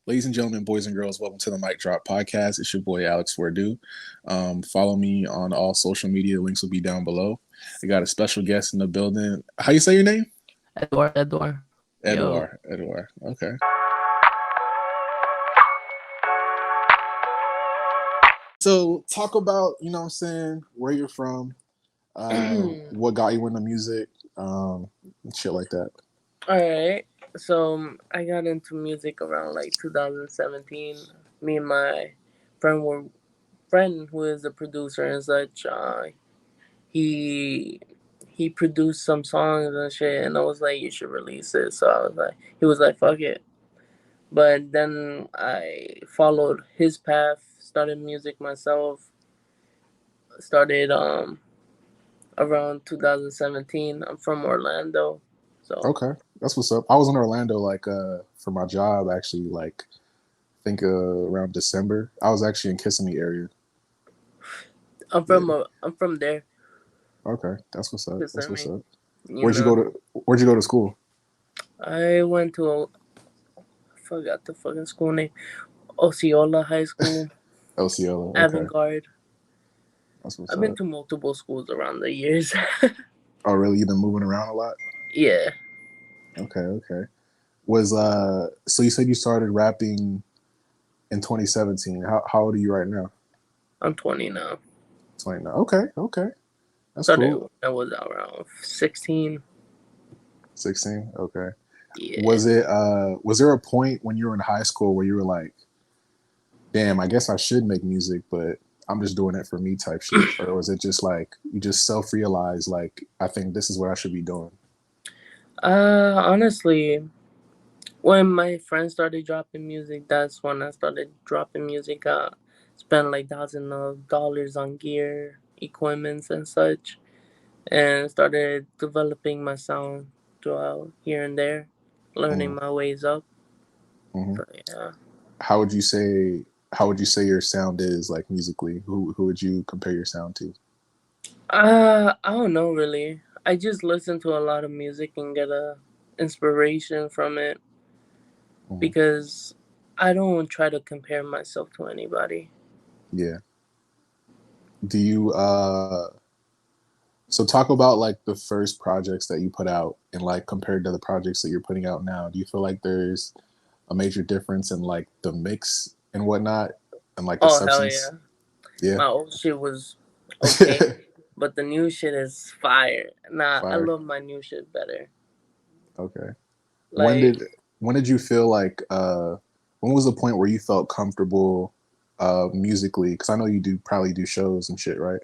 Ladies and gentlemen, boys and girls, welcome to the MicDrop Podcast. It's your boy Alex Fordu. Follow me on all social media. Links will be down below. I got a special guest in the building. How you say your name? Edward. Yo. Edouard. Edouard. Okay. So talk about, you know what I'm saying, where you're from, what got you into music, shit like that. Alright. So I got into music around like 2017. Me and my friend were friend who is a producer and such. He he produced some songs and shit, and I was like, you should release it. So I was like, he was like, fuck it. But then I followed his path, started music myself, started around 2017. I'm from Orlando, so Okay. That's what's up. I was in Orlando for my job actually I think around December. I was actually in Kissimmee area. Yeah. I'm from there. Okay. That's what's up. Cause I That's what's mean, up. you Where'd you know, go to where'd you go to school? I went to I forgot the fucking school name, Osceola High School, LCL. Okay. Avant-Garde. That's what's I've been up. to multiple schools around the years. Oh really? You've been moving around a lot? Yeah, Okay, okay. Was so you said you started rapping in 2017. How old are you right now? I'm 20 now. 29. Okay, okay. That's Started cool. when I was around 16. 16. Okay. Yeah. Was there a point when you were in high school where you were like, damn, I guess I should make music, but I'm just doing it for me type shit? Or was it just like you just self realized like I think this is what I should be doing? Honestly, when my friends started dropping music, that's when I started dropping music. Spent like thousands of dollars on gear, equipments, and such, and started developing my sound throughout here and there, Mm, learning my ways up. hmm. So yeah. How would you say how would you say your sound is like musically? Who would you compare your sound to? I don't know really. I just listen to a lot of music and get a inspiration from it Mm, because I don't try to compare myself to anybody. yeah. Do you so talk about like the first projects that you put out and like compared to the projects that you're putting out now. Do you feel like there's a major difference in like the mix and whatnot and like the Oh hell yeah! substance? Yeah. My old shit was okay, but the new shit is fire. Nah, I Fire. love my new shit better. Okay. When Like did when did you feel like when was the point where you felt comfortable musically? Because I know you do probably do shows and shit, right?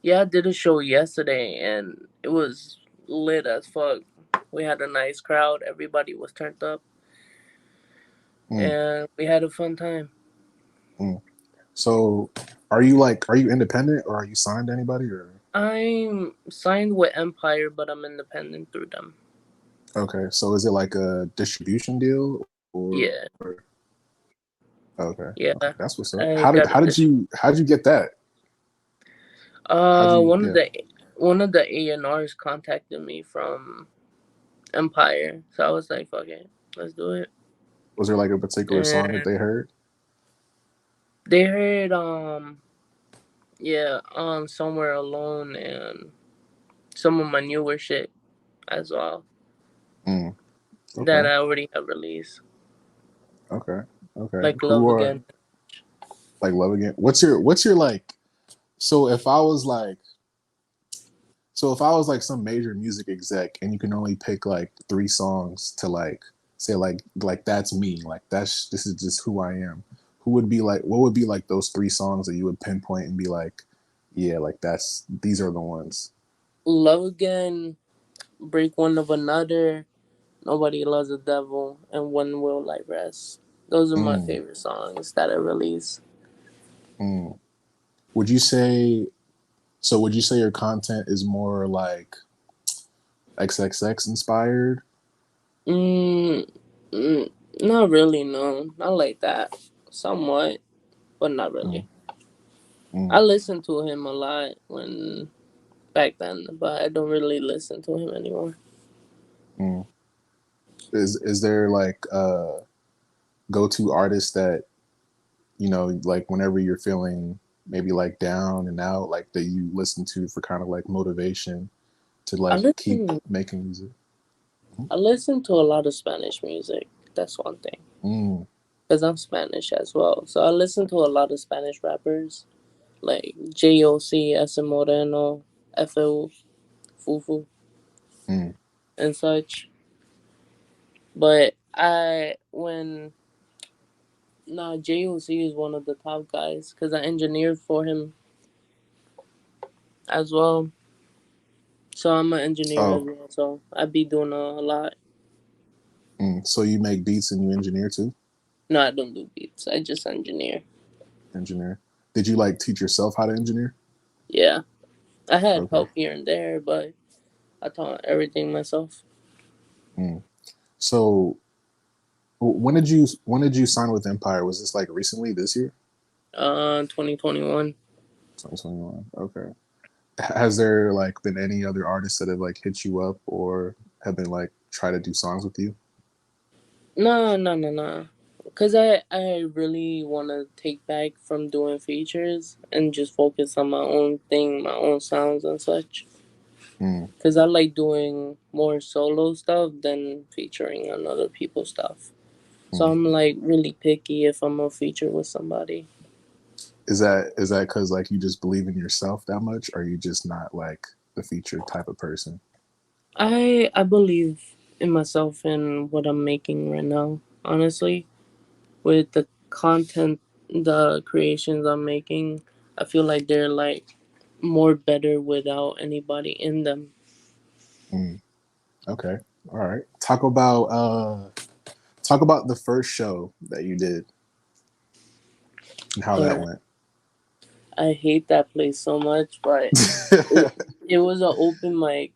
yeah, I did a show yesterday and it was lit as fuck. We had a nice crowd. Everybody was turned up, Mm, and we had a fun time. mm. So are you independent or are you signed to anybody or I'm signed with Empire, but I'm independent through them. okay, so is it like a distribution deal or Yeah, okay, okay, that's yeah. what's up. I got a dish. How'd you get that? How'd you One of yeah? the A&Rs contacted me from Empire, so I was like, "Fuck it, let's do it." Was there like a particular song that And they heard? they heard yeah, Somewhere Alone and some of my newer shit as well Mm, that okay, I already have released, okay, okay. like Love Who are Again. like love again? What's your like? So if I was like so if I was like some major music exec and you can only pick like three songs to like say like that's me, like that's this is just who I am. Who would be like what would be like those three songs that you would pinpoint and be like, yeah, like that's these are the ones. Love Again, Break One of Another, Nobody Loves the Devil, and When Will Light Rest. Those are my Mm, favorite songs that I release. mm. Would you say so? Would you say your content is more like XXX inspired? Mm, mm, not really, no. Not like that. Somewhat, but not Mm, really. I mm, listened to him a lot when back then, but I don't really listen to him anymore. mm. Is there like go-to artists that, like whenever you're feeling maybe like down and out, like that you listen to for kind of like motivation to I like keep listen making music? I listen to a lot of Spanish music. That's one thing. Mm, Because I'm Spanish as well. So I listen to a lot of Spanish rappers like JOC, S. Moreno, FL, Fufu, mm. and such. But JOC is one of the top guys because I engineered for him as well. So I'm an engineer as Oh, well. So I be doing a lot. so you make beats and you engineer too? No, I don't do beats. I just engineer. Engineer. Did you like teach yourself how to engineer? Yeah. I had Okay. help here and there, but I taught everything myself. Mm. So when did you sign with Empire? Was this like recently this year? 2021. 2021. Okay. Has there like been any other artists that have like hit you up or have been like try to do songs with you? No, no, no, no. Cause I really want to take back from doing features and just focus on my own thing, my own sounds and such. Mm, Cause I like doing more solo stuff than featuring on other people's stuff. So mm. I'm like really picky if I'm gonna feature with somebody. Is that because like you just believe in yourself that much, or are you just not like the feature type of person? I believe in myself and what I'm making right now. Honestly, with the content, the creations I'm making, I feel like they're like more better without anybody in them. Mm, okay. All right. Talk about the first show that you did and how that Uh, went. I hate that place so much, but it, it was an open mic,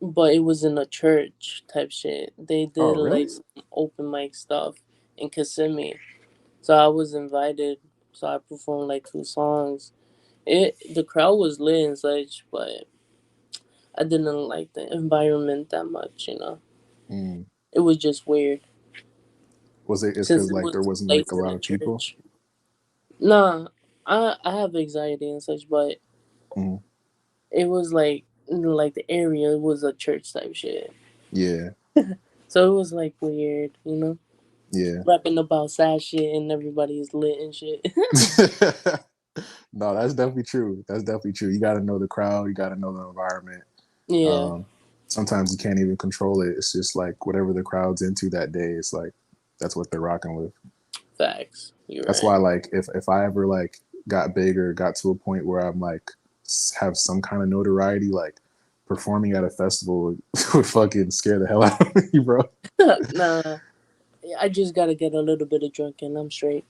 but it was in a church type shit. They Oh, did really? like some open mic stuff in Kissimmee, so I was invited. So I performed like two songs. The crowd was lit and such, but I didn't like the environment that much. Mm. It was just weird Was it is since because it like was there wasn't like a placed in lot a of people? church. Nah, I have anxiety and such, but Mm. it was like the area was a church type shit. Yeah, So it was like weird. yeah. Rapping about sad shit and everybody's lit and shit. No, that's definitely true. That's definitely true. You got to know the crowd. You got to know the environment. Yeah, Um, Sometimes you can't even control it. It's just like whatever the crowd's into that day. It's like that's what they're rocking with. facts. You're That's right. why like if I ever like got big or got to a point where I'm like have some kind of notoriety, like performing at a festival would fucking scare the hell out of me, bro. Nah, I just gotta get a little bit of drunk and I'm straight.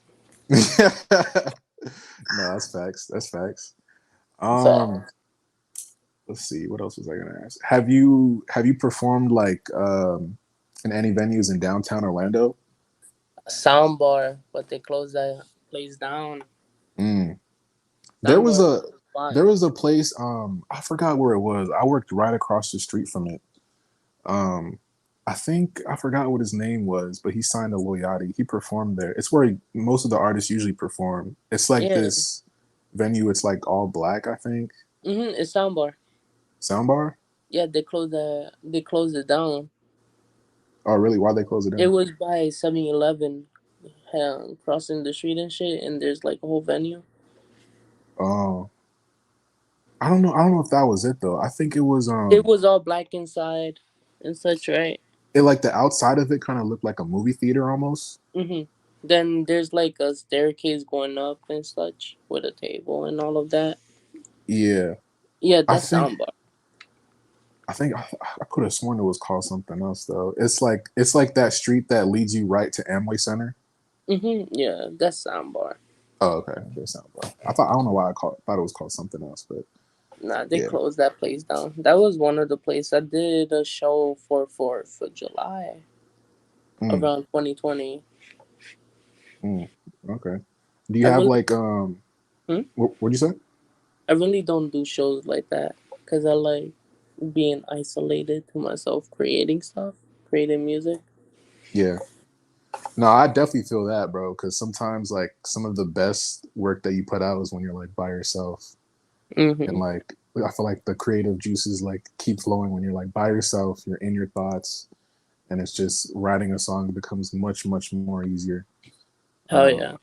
No, that's facts. That's facts. Fact. Um, let's see. What else was I gonna ask? Have you performed like in any venues in downtown Orlando? Soundbar, but they closed that place down. Mm. There was Soundbar was a a spot. there was a place. I forgot where it was. I worked right across the street from it. Um, I think I forgot what his name was, but he signed to Lil Yachty. He performed there. It's where most of the artists usually perform. It's like Yeah. this venue. It's like all black. I think It's Soundbar. Soundbar. Yeah, they closed it down. Oh, really? Why they close it It down? was by 7-Eleven, crossing the street and shit, and there's like a whole venue. Oh, I don't know. I don't know if that was it though. I think it was It was all black inside and such, right? it like the outside of it kind of looked like a movie theater almost. hmm Then there's like a staircase going up and such with a table and all of that. Yeah, Yeah, I that's think Soundbar. I could have sworn it was called something else though. It's like that street that leads you right to Amway Center. Yeah, that's Soundbar. Oh, okay. Okay, Soundbar. I don't know why thought it was called something else, but Nah, they yeah. closed that place down. That was one of the places I did a show for 4th of July Mm, around 2020. mm, okay. Do you I have really, like hmm? what'd you say? I really don't do shows like that because I like being isolated to myself, creating stuff, creating music. Yeah. No, I definitely feel that, bro. Because sometimes, like, some of the best work that you put out is when you're like by yourself, and Mm-hmm. like, I feel like the creative juices like keep flowing when you're like by yourself. You're in your thoughts, and it's just writing a song becomes much more easier. Hell Um, yeah.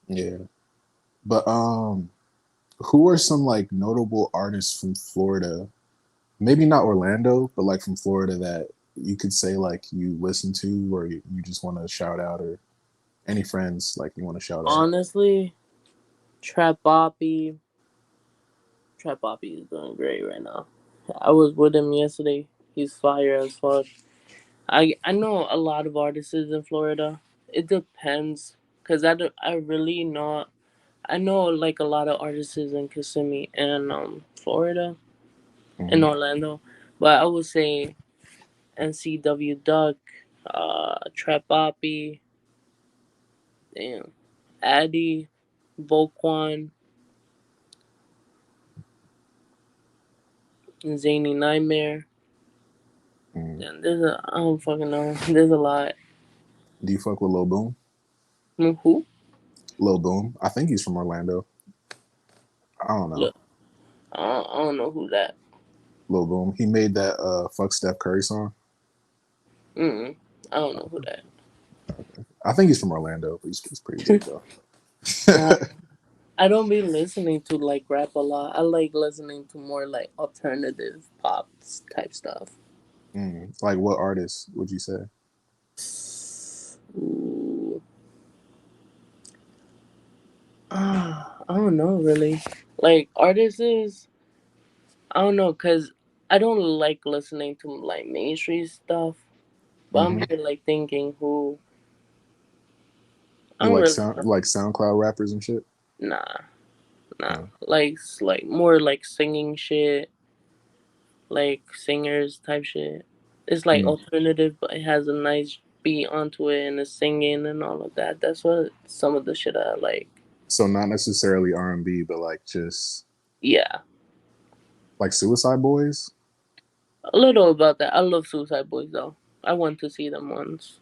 yeah, but who are some like notable artists from Florida? Maybe not Orlando, but like from Florida that you could say like you listen to or you just want to shout out, or any friends like you want to shout out. Honestly, Trap Boppy. Trap Boppy is doing great right now. I was with him yesterday. He's fire as fuck. I know a lot of artists in Florida. It depends, cause I really not. I know like a lot of artists in Kissimmee and Florida and Mm-hmm. Orlando, but I would say NCW Duck, Trap Boppy, damn, Addy, Volquan, Zany Nightmare. Mm. Damn, I don't fucking know. There's a lot. Do you fuck with Lil Boom? Who? Lil Boom. I think he's from Orlando. I don't know. Look, I don't know who that. Lil Boom. He made that "Fuck Steph Curry" song. Mm, I don't know who that. I think he's from Orlando, but he's pretty big though. Uh, I don't be listening to like rap a lot. I like listening to more like alternative pop type stuff. Like what artist would you say? Ooh. I don't know really. Like artists is I don't know because I don't like listening to like mainstream stuff. But I'm Mm-hmm. here like thinking who I You don't like really sound know. like SoundCloud rappers and shit? Nah, nah. Oh. Like more like singing shit, like singers type shit. It's like Mm. alternative, but it has a nice beat onto it and the singing and all of that. That's what some of the shit I like. So not necessarily R&B, but like just Yeah, like Suicide Boys. a little about that. I love Suicide Boys though. I went to see them once.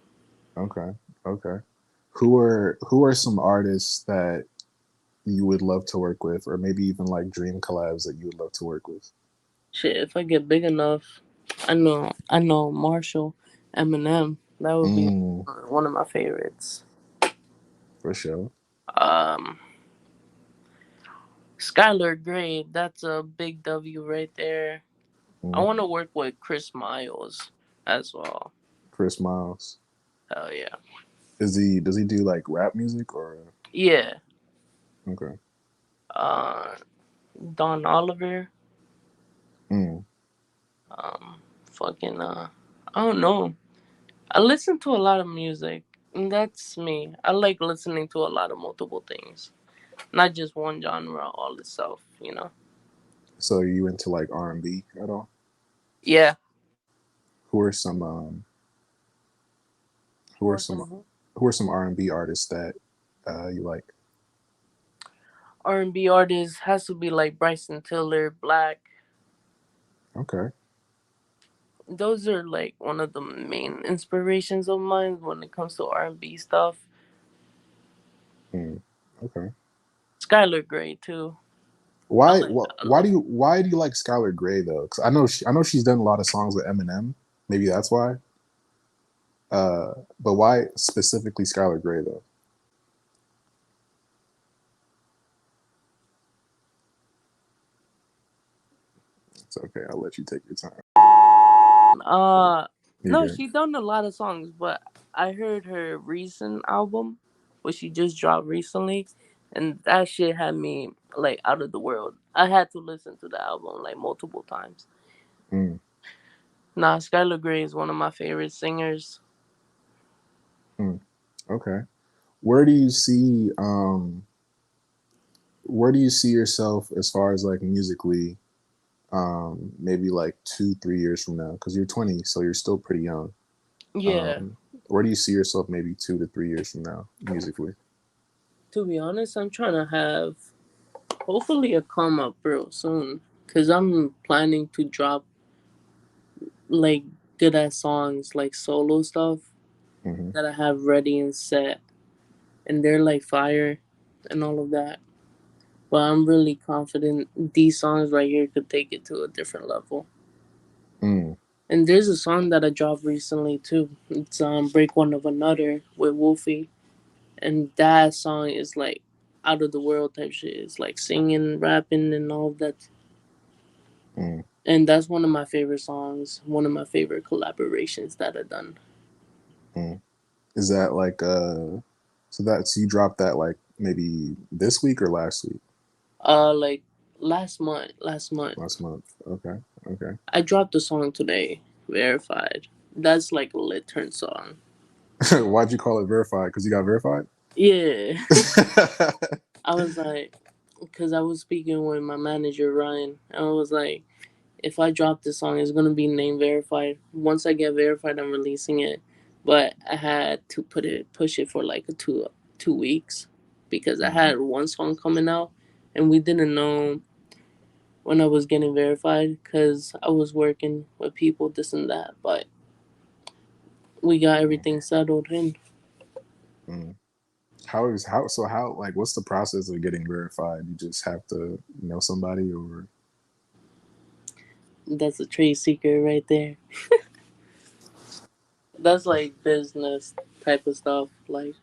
Okay, okay. Who are some artists that you would love to work with, or maybe even like dream collabs that you would love to work with? Shit, if I get big enough, I know Marshall, Eminem. That would be Mm, one of my favorites. for sure. Um, Skylar Grey, that's a big W right there. I Mm. want to work with Chris Miles as well. Chris Miles. Hell yeah. Does he do like rap music or Yeah. okay? Uh, Don Oliver. Mm. Fucking I don't know. I listen to a lot of music. And that's me. I like listening to a lot of multiple things, not just one genre all itself. You know. So are you into like R&B at all? Yeah. Who are some who are Or some some who are some R&B artists that you like? R&B artists has to be like Bryson Tiller, Black. Okay. Those are like one of the main inspirations of mine when it comes to R&B stuff. Mm. Okay. Skylar Grey too. I Why like wh- that a why do lot. you why do you like Skylar Grey though? Because I know she's done a lot of songs with Eminem. Maybe that's why. But why specifically Skylar Grey though? It's okay. I'll let you take your time. Uh, You're no, good. she done a lot of songs, but I heard her recent album, which she just dropped recently, and that shit had me like out of the world. I had to listen to the album like multiple times. Mm, Nah, Skylar Grey is one of my favorite singers. mm. Okay. Where do you see where do you see yourself as far as like musically, maybe like 2 3 years from now? Because you're 20, so you're still pretty young. Yeah, Um, where do you see yourself maybe 2 to 3 years from now musically? to be honest, I'm trying to have hopefully a come up real soon, cause I'm planning to drop like good ass songs like solo stuff. Mm-hmm. that I have ready and set, and they're like fire and all of that. But I'm really confident these songs right here could take it to a different level. Mm. And there's a song that I dropped recently too. It's "Break One of Another" with Wolfie, and that song is like out of the world type shit. It's like singing, rapping, and all of that. Mm. And that's one of my favorite songs. One of my favorite collaborations that I've done. Mm. Is that like so you dropped that like maybe this week or last week? Like last month. Last month, Last month. Okay. Okay. I dropped the song today. Verified. That's like a lit turn song. Why'd you call it verified? Because you got verified? Yeah. I was like, because I was speaking with my manager Ryan, and I was like, if I drop this song, it's gonna be name verified. Once I get verified, I'm releasing it. But I had to push it for like 2 weeks because I Mm. had one song coming out, and we didn't know when I was getting verified because I was working with people, this and that. But we got Mm. everything settled in. Mm. How like what's the process of getting verified? You just have to know somebody or That's a trade secret right there. That's like business type of stuff. Like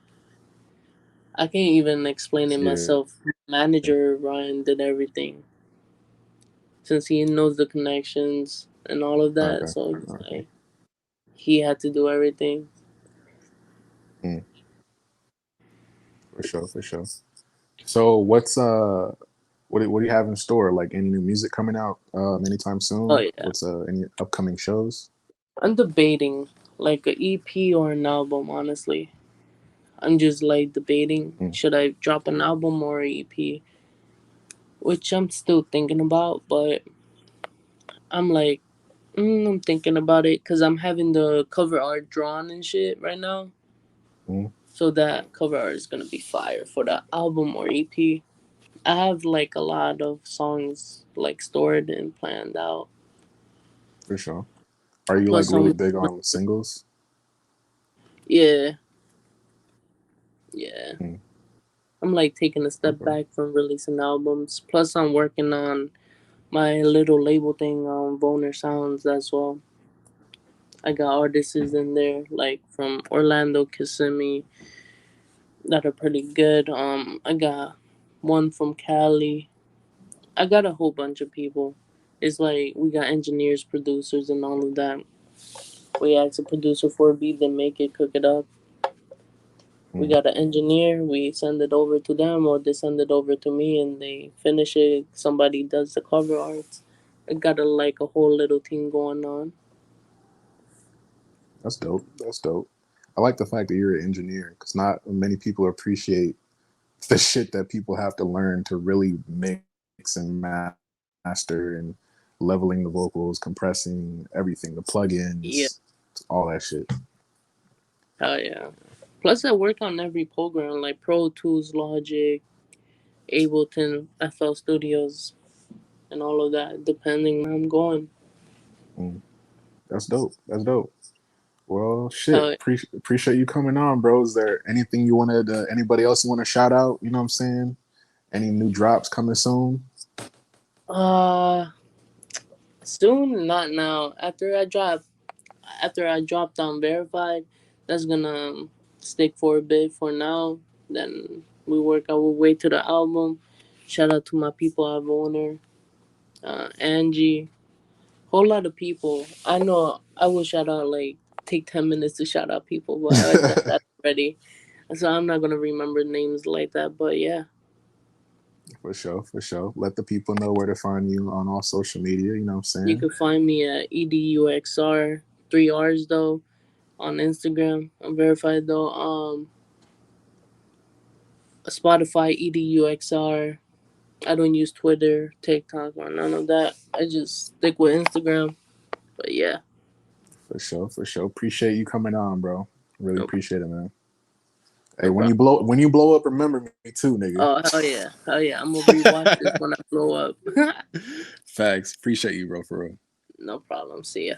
I can't even explain it yeah. myself. Manager Ryan did everything since he knows the connections and all of that. Okay. So it's Okay. like he had to do everything. Mm. For sure, for sure. So what do you have in store? Like any new music coming out anytime Oh soon? yeah, What's any upcoming shows? I'm debating like a EP or an album. Honestly, I'm just like debating Mm. should I drop an album or a EP, which I'm still thinking about. But I'm like, I'm thinking about it because I'm having the cover art drawn and shit right now. Mm. So that cover art is gonna be fire for the album or EP. I have like a lot of songs like stored and planned out. For sure. Are you like Plus, really big on singles? yeah, yeah. Mm. I'm like taking a step Okay. back from releasing albums. Plus, I'm working on my little label thing on Boner Sounds as well. I got artists in there like from Orlando, Kissimmee that are pretty good. I got one from Cali. I got a whole bunch of people. It's like we got engineers, producers, and all of that. We ask a producer for a beat, they make it, cook it up. We Mm. got an engineer, we send it over to them, or they send it over to me and they finish it. Somebody does the cover art. I got like a whole little team going on. That's dope. That's dope. I like the fact that you're an engineer because not many people appreciate the shit that people have to learn to really mix and master and leveling the vocals, compressing everything, the plugins, Yeah, all that shit. hell yeah. Plus, I work on every program like Pro Tools, Logic, Ableton, FL Studios, and all of that, depending where I'm going. Mm. That's dope. That's dope. Well, shit. Hell Appreciate you coming on, bro. Is there anything you wanted? Anybody else you want to shout out? You know what I'm saying? Any new drops coming soon? yeah. Soon, not now. After I drop down verified, that's gonna stick for a bit for now. Then we work our way to the album. Shout out to my people at Owner, Angie, whole lot of people. I know I will shout out like take 10 minutes to shout out people, but I've done that already. So I'm not gonna remember names like that. But yeah, For sure, for sure. Let the people know where to find you on all social media. You know what I'm you saying? can find me at Eduxr, 3 R's though, on Instagram. I'm verified though. Spotify, EDUXR. I don't use Twitter, TikTok, or none of that. I just stick with Instagram. But yeah, For sure, for sure. Appreciate you coming on, bro. Really no, appreciate it, man. Hey, no when you problem. blow up, remember me too, nigga. Oh hell yeah, hell yeah! I'm gonna rewatch this when I blow up. Facts. Appreciate you, bro, for real. No problem. See ya.